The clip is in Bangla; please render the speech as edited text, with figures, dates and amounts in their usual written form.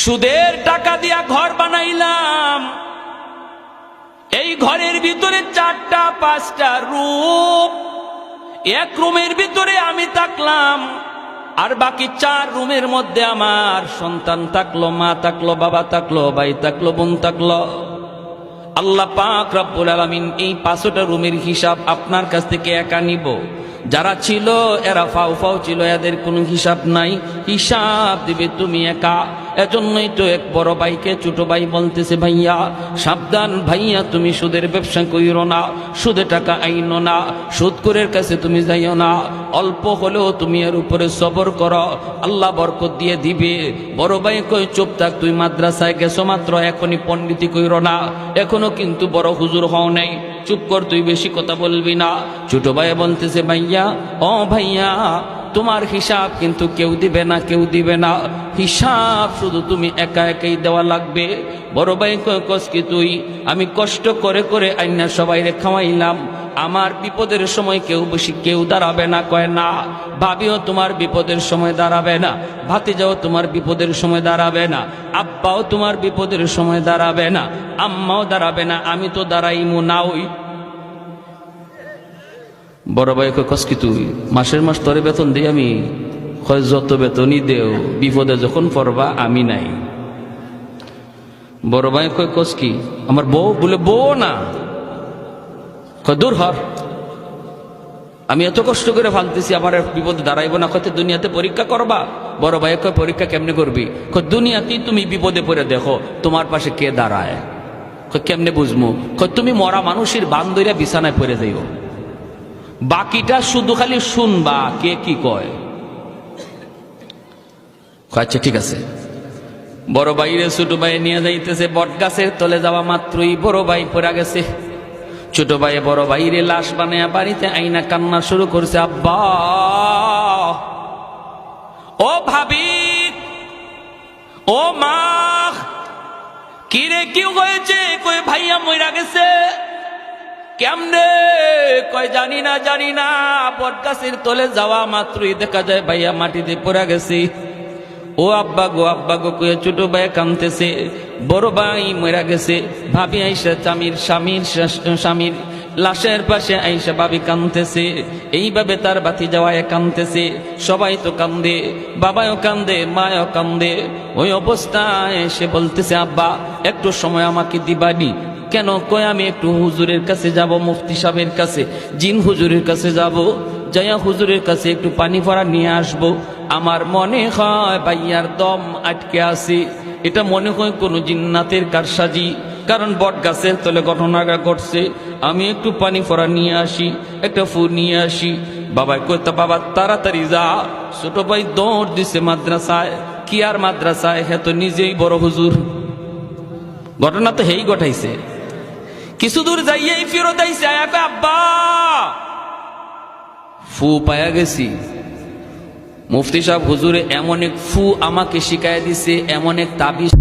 সুদের টাকা দিয়া ঘর বানাইলাম, এই ঘরের ভিতরে 4টা 5টা রুম, এক রুমের ভিতরে আমি থাকলাম, আর বাকি 4 রুমের মধ্যে আমার সন্তান থাকলো, মা থাকলো, বাবা থাকলো, ভাই থাকলো, বোন থাকলো। আল্লাহ পাক রব্বুল আলামিন এই 5টা রুমের হিসাব আপনার কাছ থেকে একা নিব। যারা ছিল এরা ফাও ফাও ছিল, এদের কোনো হিসাব নাই, হিসাব দিবে তুমি একা। এজন্যই তো এক বড় ভাইকে ছোট ভাই বলতেছে, ভাইয়া সাবধান, ভাইয়া তুমি সুদের ব্যবসা কইরো না, সুদে টাকা আইনো না, সুদখোরের কাছে তুমি যাইও না, অল্প হলেও তুমি এর উপরে সবর করো, আল্লাহ বরকত দিয়ে দিবে। বড় ভাই কই চুপ থাক, তুই মাদ্রাসায় গেছো মাত্র, এখনই পণ্ডিতি কইরো না, এখনো কিন্তু বড় হুজুর হও নাই, চুপ কর, তুই বেশি কথা বলবি না। ছোট ভাই বলতেছে, ভাইয়া ও ভাইয়া তোমার হিসাব কিন্তু কেউ দিবে না, কেউ দিবে না, হিসাব শুধু তুমি একা একাই দেওয়া লাগবে। বড় ভাই কস কি তুই, আমি কষ্ট করে করে আইনা সবাইরে খাওয়াইলাম, আমার বিপদের সময় কেউ দাঁড়াবে না। কয় না, ভাবিও তোমার বিপদের সময় দাঁড়াবে না, ভাতিজাও তোমার বিপদের সময় দাঁড়াবে না, আব্বাও তোমার বিপদের সময় দাঁড়াবে না, আম্মাও দাঁড়াবে না, আমি তো দাঁড়াইমু না। ওই বড় ভাই কস কি তুই, মাসের মাস তোরে বেতন দিই আমি? কয় যত বেতনই দেও, বিপদে যখন পড়বা আমি নাই। বড় ভাই কস কি, আমার বউ? বলে বউ না। কয় দূর হর, আমি এত কষ্ট করে ফালতেছি, আমার বিপদে দাঁড়াইবো না? কত দুনিয়াতে পরীক্ষা করবা? বড় ভাই কয় পরীক্ষা কেমনে করবি? কয় দুনিয়াতেই তুমি বিপদে পড়ে দেখো তোমার পাশে কে দাঁড়ায়। কয় কেমনে বুঝবো? কয় তুমি মরা মানুষের বান ধইরা বিছানায় পড়ে যাইও, বাকিটা শুধু খালি শুনবা কে কি কয়। আচ্ছা ঠিক আছে। বড় ভাইরে ছোট ভাই নিয়ে যাইতেছে, বট গাছের তলে যাওয়া মাত্রই বড় ভাই পড়ে গেছে। ছোট ভাই বড় ভাইরে লাশ বানায়া বাড়িতে আইনা কান্না শুরু করছে, আব্বা ও ভাবি ও মা, কিরে কি হয়েছে? কই ভাইয়া মইরা গেছে। কেমনে? কয় জানি না। বট গাছের তলে যাওয়া মাত্রই দেখা যায় ভাইয়া মাটিতে পড়ে গেছে। ও আব্বা গো কয়ে ছোট ভাই কাঁদতেছে, বড় ভাই মরে গেছে। ভাবি আইসা স্বামীর লাশের পাশে আইসা ভাবি কাঁদতেছে, এইভাবে তার বাতি যাওয়ায় কাঁদতেছে। সবাই তো কান্দে, বাবাও কান্দে, মাও কান্দে। ওই অবস্থায় সে বলতেছে, আব্বা একটু সময় আমাকে দিবানি? কেন? কয় আমি একটু হুজুরের কাছে যাব, মুফতি সাহেবের কাছে, জিন হুজুরের কাছে যাব, যাইয়া হুজুরের কাছে একটু পানি ভরা নিয়ে আসবো। আমার মনে হয় ভাইয়ার দম আটকে আছে, এটা মনে হয় কোনো জিন্নাতের কারসাজি, কারণ বট গাছের তলে ঘটনাটা ঘটছে। আমি একটু পানি ভরা নিয়ে আসি, একটা ফু নিয়ে আসি। বাবা কইতা, বাবা তাড়াতাড়ি যা। ছোট ভাই দৌড় দিছে মাদ্রাসায়। কি আর মাদ্রাসায়, হ্যাঁ তো নিজেই বড় হুজুর। ঘটনা তো হেই ঘটাইছে। কিছু দূর যাইয়াই ফেরত আইছে, আব্বা ফু পায়া গেছি। মুফতি সাহেব হুজুরে এমন এক ফু আমাকে শিখাইয়া দিছে, এমন এক তাবিজ